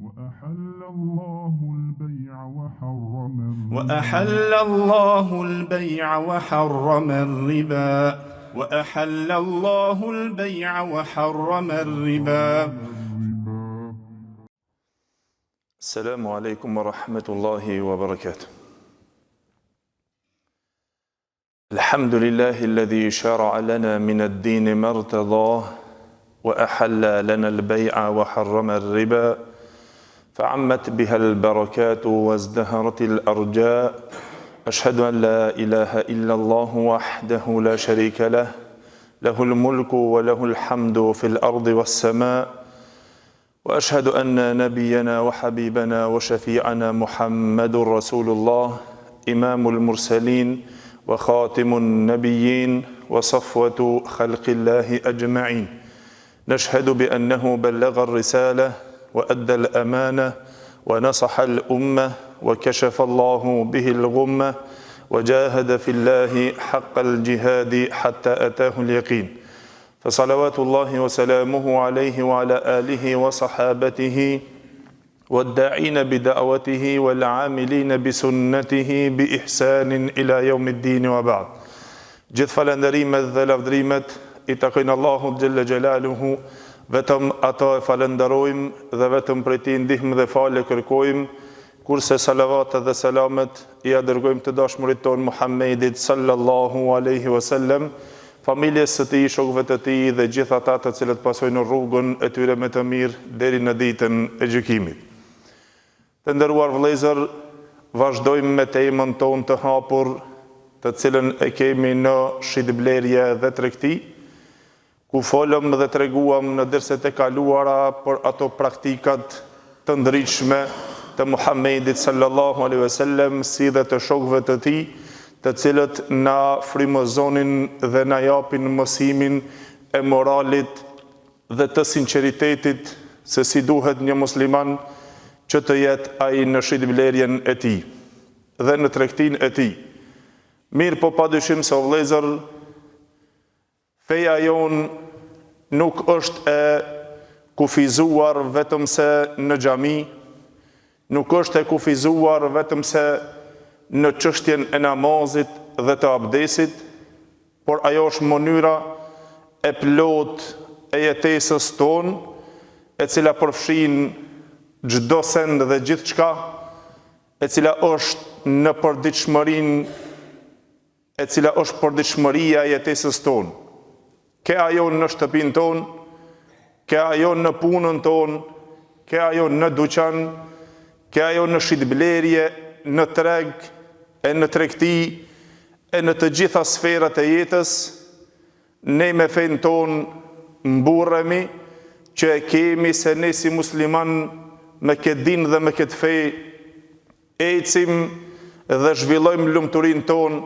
وأحل الله البيع وحرم الربا وأحل الله البيع وحرم الربا. السلام عليكم ورحمة الله وبركاته. الحمد لله الذي شرع لنا من الدين ما ارتضاه وأحل لنا البيع وحرم الربا فعمت بها البركات وازدهرت الأرجاء. أشهد أن لا إله إلا الله وحده لا شريك له له الملك وله الحمد في الأرض والسماء. وأشهد أن نبينا وحبيبنا وشفيعنا محمد رسول الله إمام المرسلين وخاتم النبيين وصفوة خلق الله أجمعين. نشهد بأنه بلغ الرسالة وأدى الأمانة ونصح الأمة وكشف الله به الغمة وجاهد في الله حق الجهاد حتى أتاه اليقين. فصلوات الله وسلامه عليه وعلى آله وصحابته والداعين بدعوته والعاملين بسنته بإحسان إلى يوم الدين وبعد. Gjithë falënderimet dhe lavdrimet I takojnë Allahut Gjelle Gjelaluhu, vetëm ato e falenderojmë dhe vetëm prej Tij ndihmë dhe falë kërkojmë, kurse salavatet dhe selamet I dërgojmë të dashurit ton Muhammedit sallallahu alaihi wasallam, familjes së Tij, shokëve të Tij dhe gjithë ata të cilët pasojnë rrugën e tyre me të mirë deri në ditën e gjykimit. Të nderuar vëllezër, vazhdojmë me temën tonë të hapur, të cilën e kemi në shitblerje dhe tregti, ku folëm dhe treguam në derset e kaluara për ato praktikat të ndritshme të Muhammedit sallallahu alaihi wasallam, si dhe të shokëve të Tij, të cilët na frymëzonin dhe na japin mësimin e moralit dhe të sinqeritetit se si duhet një musliman që të jetë ai në shitblerjen e tij dhe në tregtinë e tij. Mirë po padyshim se o vëllezër, feja jon nuk është e kufizuar vetëm se në xhami, nuk është e kufizuar vetëm se në çështjen e namazit dhe të abdesit, por ajo është mënyra e plot e jetesës tonë, e cila përfshin çdo send dhe gjithçka, e cila është në përditshmërinë, e cila është përditshmëria e jetesës tonë. Ke ajo në shtëpinë tonë, ke ajo në punën tonë, ke ajo në dyqan, ke ajo në shitblerje, në treg, e në tregti, e në të gjitha sferat e jetës. Ne me fenë tonë mburremi që e kemi se ne si musliman me këtë din dhe me këtë fe ecim dhe zhvillojmë lumturinë tonë,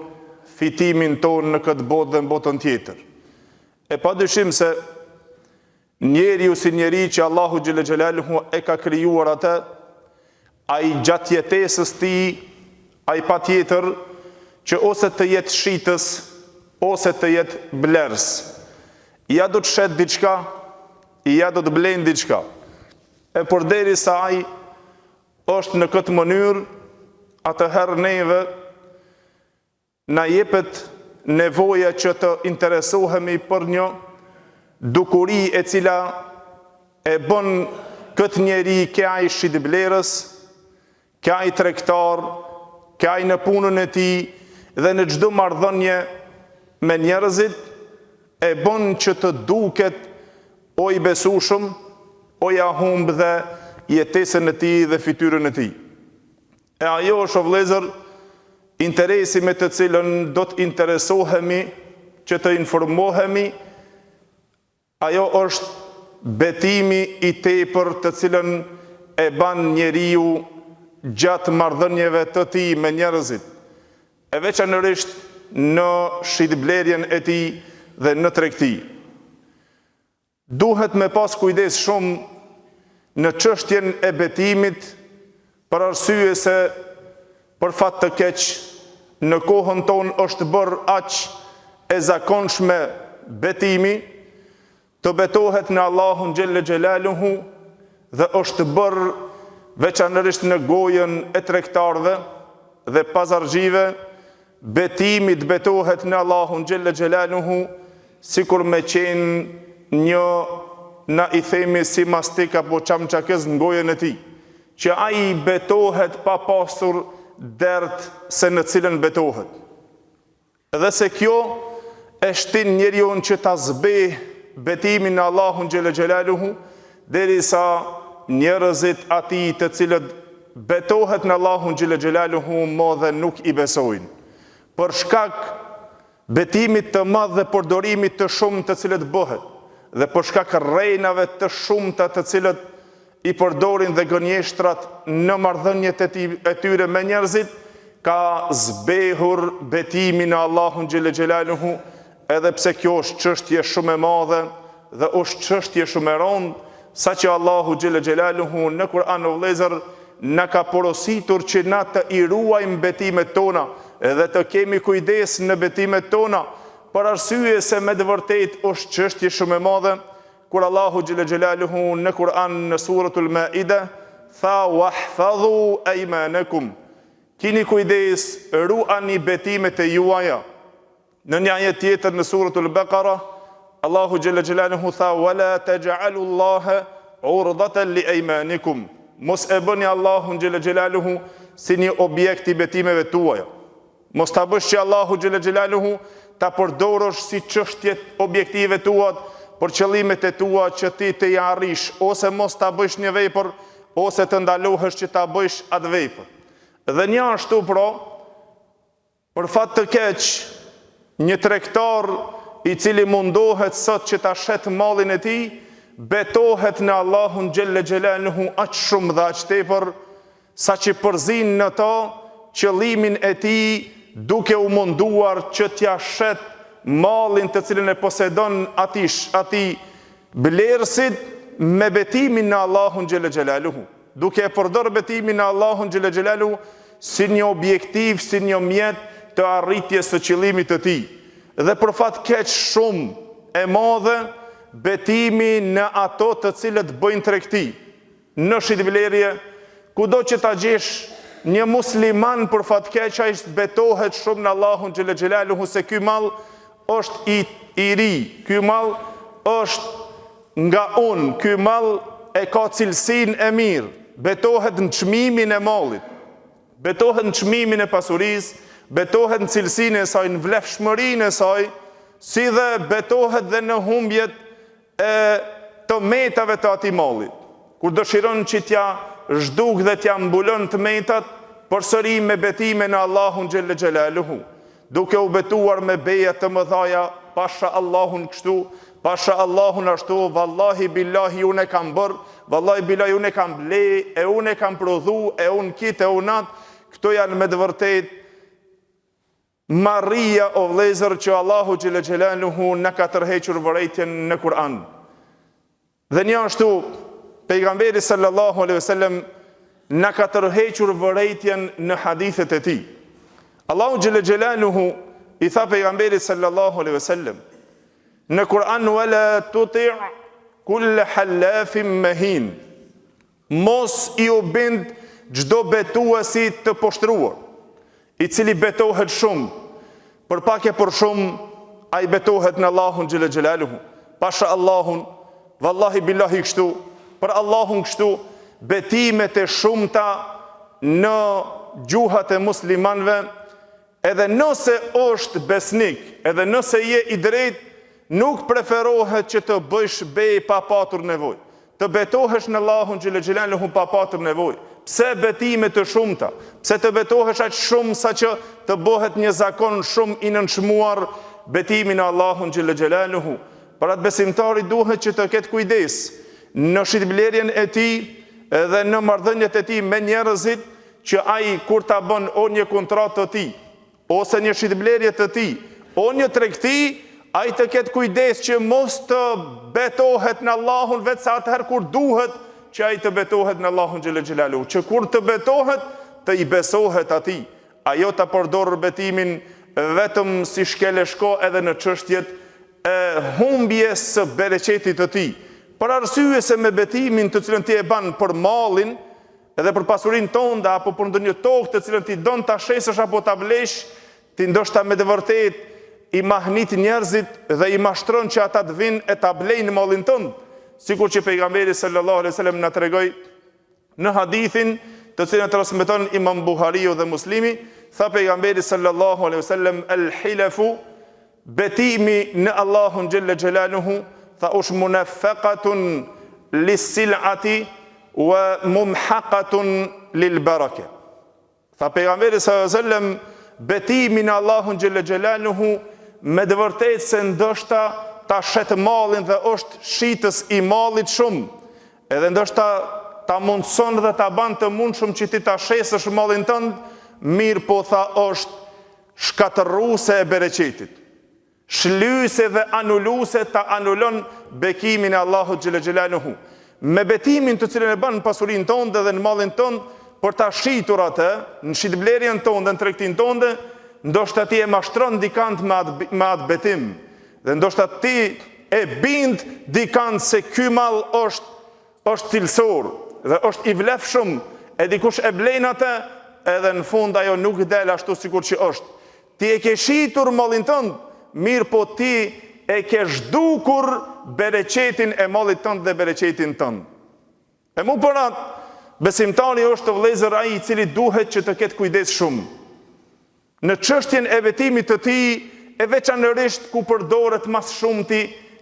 fitimin tonë në këtë botë dhe në botën tjetër. E padyshim se njeriu si njeri që Allahu Gjelle Gjelaluhu e ka krijuar atë, ai gjatë jetesës tij, ai patjetër që ose të jetë shitës, ose të jetë blerës. Ja do të shet diçka, ja do të blen diçka. E përderisa ai është në këtë mënyrë, atëherë neve na jepet nevoja që të interesohemi për një dukuri e cila e bën këtë njeri kja I shitblerës, kja I tregtar, kja I në punën e tij dhe në çdo marrëdhënie me njerëzit, e bën që të duket o I besueshëm, o ja humb dhe jetesën e tij dhe fytyrën e tij. E ajo është o vëllezër interesi me të cilën do të interesohemi, që të informohemi, ajo është betimi I tepër të cilën e ban njeriu gjatë marrëdhënieve të tij me njerëzit, e veçanërisht në shitblerjen e tij dhe në tregti. Duhet me pas kujdes shumë në çështjen e betimit, për arsye se për fat të keq në kohën tonë është bërë aq e zakonshme betimi, të betohet në Allahun Gjelle Gjelaluhu dhe është bërë veçanërisht në gojën e tregtarëve dhe pazargjive, betimi të betohet në Allahun xhelle xhelaluhu, sikur me qenë një, na i themi si mastik apo çamçakës në gojën e tij, që ai betohet pa pasur dert se në cilën betohet. Dhe se kjo e shtin njeriu që ta zbeh betimin në Allahun xhelle xhelaluhu, derisa njerëzit atij të cilët betohet në Allahun xhelle xhelaluhu modhe nuk i besojnë. Për shkak betimit të madh dhe përdorimit të shumë të cilët bëhet, dhe për shkak rrejnave të shumta të cilët i përdorin dhe gënjeshtrat në marrëdhëniet e tyre me njerëzit, ka zbehur betimin në Allahun xhelle xhelaluhu, edhe pse kjo është çështje shumë e madhe dhe është çështje shumë e rëndë, saqë Allahu xhelle xhelaluhu në Kur'an o vëllezër na ka porositur që na të i ruajmë betimet tona edhe të kemi kujdes në betimet tona, për arsye se me të vërtetë është çështje shumë e madhe, kur Allahu xhelle xhelaluhu në Kur'an në suratul Maida tha wahfadhu aymanakum, kini kujdes, ruani betimet e juaja. Në një ajet tjetër në suratul Baqara, Allahu xhelle xhelaluhu tha wala taj'alu Allaha urdatan li aymanikum, mos e bëni Allahun xhelle xhelaluhu si një objekt i betimeve tuaja. Mos ta bësh që Allahu xhelle xhelaluhu ta përdorosh si çështje objektive tuat për qëllimet e tua që ti të ja arrish, ose mos ta bësh një vepër, ose të ndalohesh që ta bësh atë vepër. Dhe një ashtu për fat të keq, një tregtar i cili mundohet sot që ta shet mallin e tij, betohet në Allahun xhelle xhelaluhu aq shumë dhe aq tepër, sa që përzin në to qëllimin e tij, duke u munduar që t'ja shet mallin të cilin e posedon atij blerësit me betimin në Allahun xhelle xhelaluhu, duke e përdor betimin në Allahun xhelle xhelaluhu si një objektiv, si një mjet të arritjes së qëllimit të tij. Dhe për fat keq shumë e madhe, betimi në ato të cilët bëjnë tregti, në shitblerje, kudo që ta gjesh një musliman për fat keq, ai betohet shumë në Allahun xhelle xhelaluhu se ky mall është i ri, ky mall është nga unë, ky mall e ka cilësinë e mirë, betohet në çmimin e mallit, betohet në çmimin e pasurisë, betohet në cilësinë e saj, në vlefshmërinë e saj, si dhe betohet dhe në humbjet e të metave të atij malli. Kur dëshiron që t'ja zhduk dhe t'ja mbulon të metat, përsëri me betime në Allahun xhelle xhelaluhu, duke u betuar me beja të mëdhaja, pasha Allahun kështu, pasha Allahun ashtu, vallahi billahi unë e kam bërë, vallahi billahi unë e kam ble, e unë e kam prodhu, e unë kit, e unë atë. Këto janë me të vërtetë marrëria o vëllezër që Allahu xhelle xhelaluhu na ka tërhequr vërejtjen në Kur'an. Dhe një ashtu pejgamberi sallallahu alaihi wasallam na ka tërhequr vërejtjen në hadithet e tij. Allahu xhelle xhelaluhu i tha pejgamberit sallallahu alaihi wasallam në Kur'an wala tuti' kull halafin mahin, mos i u bind çdo betuesi të poshtruar, i cili betohet shumë, për pak e për shumë, ai betohet në Allahun xhelle xhelaluhu, pasha Allahun, vallahi billahi kështu, për Allahun kështu, betimet e shumta në gjuhat e muslimanve, edhe nëse është besnik, edhe nëse je i drejt, nuk preferohet që të bësh bej pa patur nevojë, të betohesh në Allahun xhelle xhelaluhu pa patur nevojë. Pse betime të shumta? Pse të betohesh aq shumë sa që të bëhet një zakon shumë i nënçmuar betimin në Allahun xhelle xhelaluhu? Për atë besimtari duhet që të ketë kujdes në shitblerjen e tij dhe në marrëdhëniet e tij me njerëzit, që ai kur ta bën o një kontratë të tij, ose një shitblerje të tij, o një tregti, ai të ketë kujdes që mos të betohet në Allahun vetë sa atëherë kur duhet që ai të betohet në Allahun xhelle xhelaluhu, që kur të betohet të i besohet atij. Ajo të përdorë betimin vetëm si shkeleshko edhe në çështjet e humbjes së bereqetit të tij. Për arsye se me betimin të cilën ti e ban për mallin, edhe për pasurinë tënde apo për ndonjë tokë të cilën ti don ta shesësh apo ta blesh, ti ndoshta me të vërtetë i mahnit njerëzit dhe i mashtron që ata të vinë e ta blejnë mallin tënd, sikur që pejgamberi sallallahu alaihi wasallam na tregoi në hadithin të cilën transmeton Imam Buhariu dhe Muslimi, tha pejgamberi sallallahu alaihi wasallam el-hilafu, betimi në Allahun xhelle xhelaluhu, tha ush munaffaqatun lis-sil'ati wa mumhaqatun lil-baraka. Tha pejgamberi sallallahu alaihi wasallam, betimi në Allahun xhelle xhelaluhu me të vërtetë se ndoshta ta shet mallin dhe është shitës i mallit shumë, edhe ndoshta ta mundson dhe ta ban të mundshëm që ti ta shesësh mallin tënd, mirë po tha është shkatërruese e bereqetit. Shlyse dhe anuluse ta anulon bekimin e Allahut xhelle xhelaluhu. Me betimin të cilën e bën në pasurinë tënde dhe në mallin tënd, për ta shitur atë, në shitblerjen tënde, në tregtinë tënde, ndoshta ti e mashtron dikant me atë betim. Dhe ndoshta ti e bind dikant se ky mall është cilësor dhe është i vlefshëm, e dikush e blen atë, edhe në fund ajo nuk del ashtu sikur që është. Ti e ke shitur mallin tënd, mirë po ti e ke zhdukur bereqetin e mallit tënd dhe bereqetin tënd. E mu për atë, besimtari është vëllezër ai i cili duhet që të ketë kujdes shumë në çështjen e vetimit të tij, e veçanërisht ku përdoret mas shumti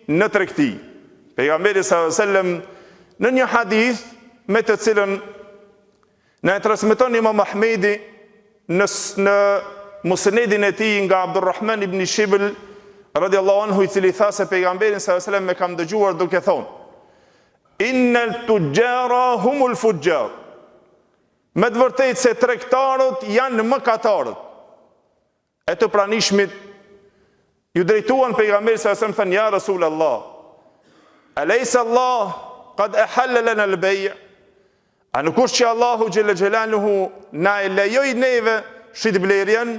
në tregti. Pejgamberi sallallahu alajhi wasallam në një hadith me të cilën na e transmeton Imam Ahmedi në musnedin e tij nga Abdurrahman ibn Shibl radiallahu anhu, i cili tha se pejgamberin sallallahu alajhi wasallam me kam dëgjuar duke thonë: Innal tujjara humul fujjar. Me të vërtetë se tregtarët janë mëkatarët. E të pranishmit ju drejtuan pejgamberit sallallahu alajhi wasallam, thënë: Ja Rasulullah, alaysa Allah qad ahalla lana al-bay'? A nuk është që Allahu xhelle xhelaluhu na e lejoi neve shitblerjen?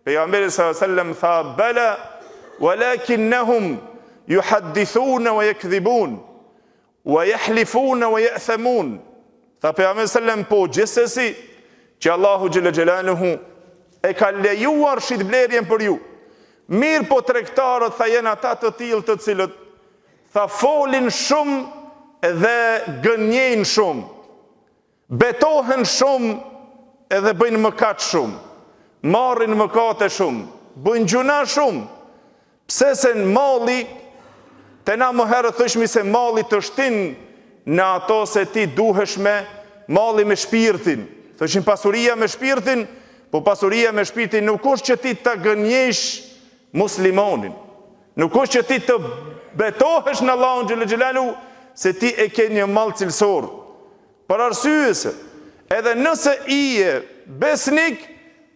Pejgamberi sallallahu alajhi wasallam tha: Bala, walakinnahum yuhaddithuna wa yakdhibun wa yahlifuna wa ya'thamun. Tha pejgamberi sallallahu alajhi wasallam, po gjithsesi që Allahu xhelle xhelaluhu e ka lejuar shitblerjen për ju. Mirë po tregtarët tha janë ata të tillë të cilët tha folin shumë dhe gënjejnë shumë, betohen shumë edhe bëjnë mëkat shumë, marrin mëkate shumë, bëjnë gjuna shumë. Pse se në malli, te na më herë thëshmi se malli të shtin në ato se ti duhesh me malli me shpirtin. Thëshim pasuria me shpirtin, po pasuria me shpirtin nuk është që ti të gënjesh muslimonin, nuk është që ti të betohesh në Allahun xhelle xhelaluhu se ti e ke një mall cilësor. Për arsye se edhe nëse je besnik,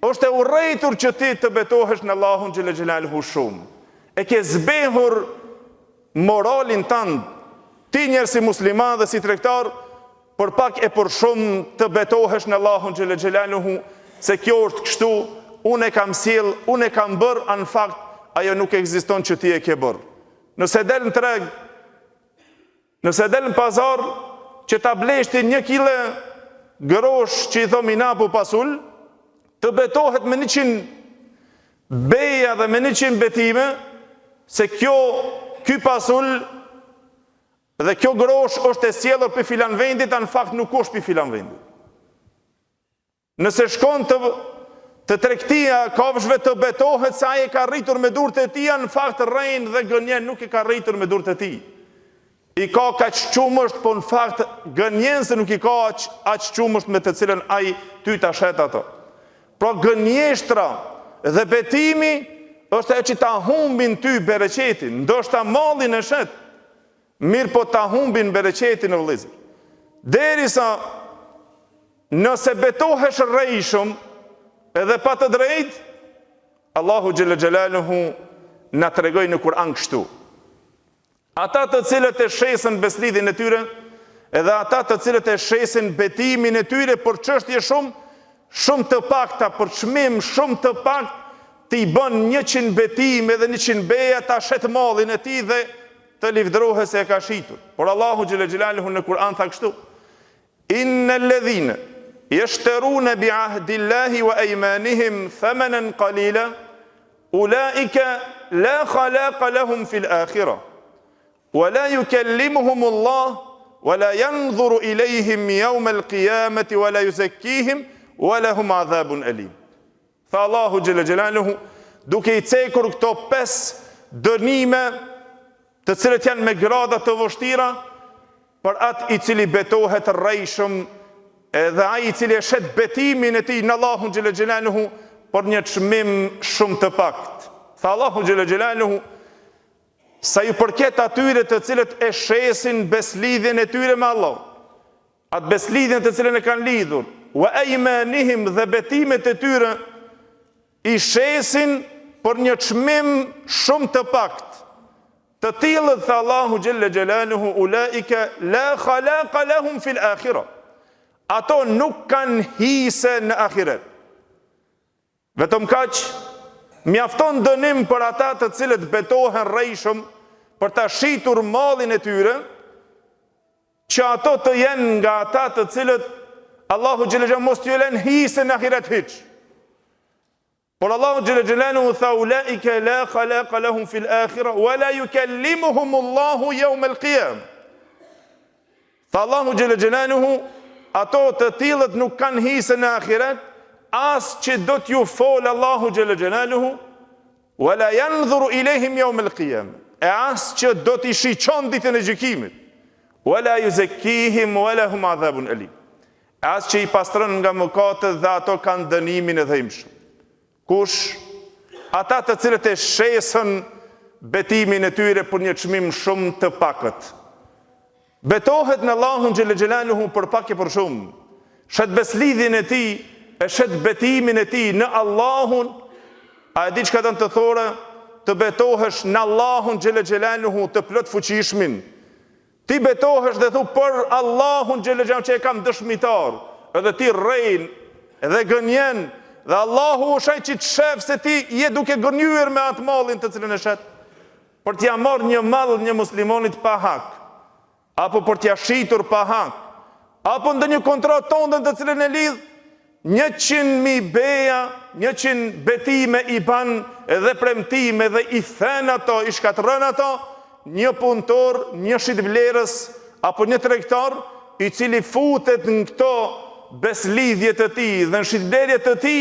është e urrejtur që ti të betohesh në Allahun xhelle xhelaluhu shumë. E ke zbehur moralin tënd, ti njerëz si musliman dhe si tregtar, për pak e për shumë të betohesh në Allahun xhelle xhelaluhu, se kjo është kështu, unë e kam sjell, unë e kam bërë, në fakt ajo nuk ekziston që ti e ke bërë. Nëse del në treg, nëse del në pazar, që ta bleshti 1 kile grosh që i thomi na po pasul, të betohet me 100 beja dhe me 100 betime, se ky pasul dhe kjo grosh është e sjellur për filan vendit, në fakt nuk është për filan vendit. Nëse shkon të tregtia kafshëve të betohet se ai e ka rritur me durët e tij, në fakt rrein dhe gënjen nuk e ka rritur me durët e tij. I ka kaq qumësht, po në fakt gënjen se nuk i ka aq qumësht me të cilën ai ty ta shet ato. Pra gënjeshtra dhe betimi është e që ta humbin ty bereqetin, ndoshta mallin e shet, mirë po ta humbin bereqetin e vëllezër. Derisa nëse betohesh rrejshëm edhe pa të drejt, Allahu xhelle xhelaluhu na tregoi në Kur'an kështu: ata të cilët e shesin beslidhin e tyre, edhe ata të cilët e shesin betimin e tyre për çështje shumë të pakta, për çmim shumë të pakt, ti bën 100 betim edhe 100 beja, ta shet mallin e tij dhe të livdrohet se e ka shitur. Por Allahu xhelle xhelaluhu në Kur'an tha kështu: Inna alladhina yashtaruna bi'ahdillahi wa aymanihim thamanan qalila ulaika la khalaqa lahum fil akhirah wa la yukallimuhum Allah wa la yanzuru ilayhim yawm al-qiyamati wa la yuzakkihim wa lahum adhabun alim. Tha Allahu xhalla xhelaluhu, duke I cekur këto 5 dënime, të cilët janë me grada të vështira, për atë I cili betohet rrejshëm, edhe ai I cili e shet betimin e tij në Allahun xhalla xhelaluhu për një çmim shumë të pakt. Tha Allahu xhalla xhelaluhu, sa ju përket atyre të cilët e shesin beslidhjen e tyre me Allah, atë beslidhjen të cilën e kanë lidhur, wa aymanihim, dhe betimet e tyre I shesin për një çmim shumë të pakt. Të tillët, tha Allahu xhalla xhelaluhu, ulaika la khalaqa lahum fil akhirah. Ato nuk kanë hise në ahiret. Vetëm kaq, mjafton dënim për ata të cilët betohen rrejshëm për ta shitur mallin e tyre, që ato të jenë nga ata të cilët Allahu xhalla xhelaluhu mos t'ju lën hise në ahiret hiç. Por Allahu xhalla xhelaluhu tha ulaika la khalaqa lahum fil akhirah wa la yukallimuhum Allahu yawm al-qiyam. Tha Allahu xhalla xhelaluhu, ato të tillët nuk kanë hise në ahiret, as që do t'ju fol Allahu xhalla xhelaluhu, wa la yanzuru ilayhim yawm al-qiyam, e as që do t'i shiqon ditën e gjykimit, wa la yuzakkihim wa lahum adhabun alim, as që I pastron nga mëkatet dhe ato kanë dënimin e dhimbshëm. Kush? Ata të cilët e shesën betimin e tyre për një çmim shumë të pakët. Betohet në Allahun xhalla xhelaluhu për pak e për shumë. Shet beslidhjen e tij, e shet betimin e tij në Allahun. A e di çka do të thore të betohesh në Allahun xhalla xhelaluhu të plot fuqishmin? Ti betohesh dhe thu për Allahun xhalla xhelaluhu që e kam dëshmitar, edhe ti rrejn, edhe gënjen, dhe Allahu është ai që të shef se ti je duke gënjur me atë mallin të cilën e shet, për t'ja marrë një mall një muslimonit pa hak, apo për t'ja shitur pa hak, apo ndonjë kontratë tondën të cilën e lidh 100.000 beja, 100 betime I ban edhe premtime dhe I then ato, I shkatërron ato, një punëtor, një shitblerës apo një tregtar I cili futet në këto beslidhjet të tij dhe në shitblerjet të tij,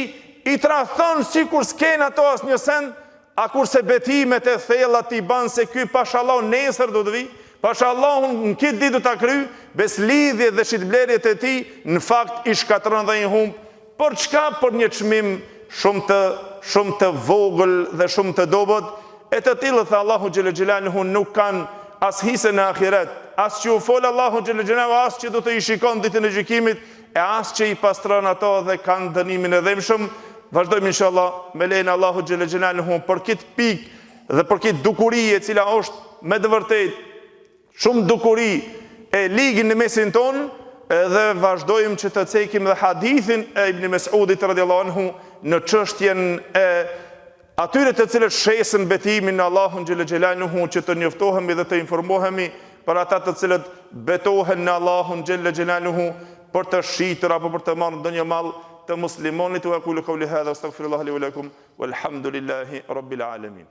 I tradhton sikur s'ken ato asnjë send, a kurse betimet e thella t'i ban se ky pashallah nesër do të vi, pashallah në këtë ditë do ta kryj, beslidhjet dhe shitblerjet e tij në fakt I shkatron dhe I humb. Për çka? Për një çmim shumë të vogël dhe shumë të dobët. E të tillët, tha Allahu xhalla xhelaluhu, nuk kanë as hise në ahiret, as që u fol Allahu xhalla xhelaluhu, as që do të I shikon ditën e gjykimit, e as që I pastron ato dhe kanë dënimin e dhimbshëm. Vazhdojmë inshallah me lejen e Allahu xhalla xhelaluhu për këtë pikë dhe për këtë dukuri e cila është me të vërtetë shumë dukuri e ligin në mesin ton, dhe vazhdojmë që të cekim dhe hadithin e Ibn Mes'udit radhiyallahu anhu në çështjen e atyre të cilët shesën betimin në Allahun xhalla xhelaluhu, që të njoftohemi dhe të informohemi për ata të cilët betohen në Allahun xhalla xhelaluhu për të shitur apo për të marrë ndonjë mall të muslimonit. Wa aqulu qawli hadha astaghfirullaha li wa lakum walhamdulillahi rabbil alamin.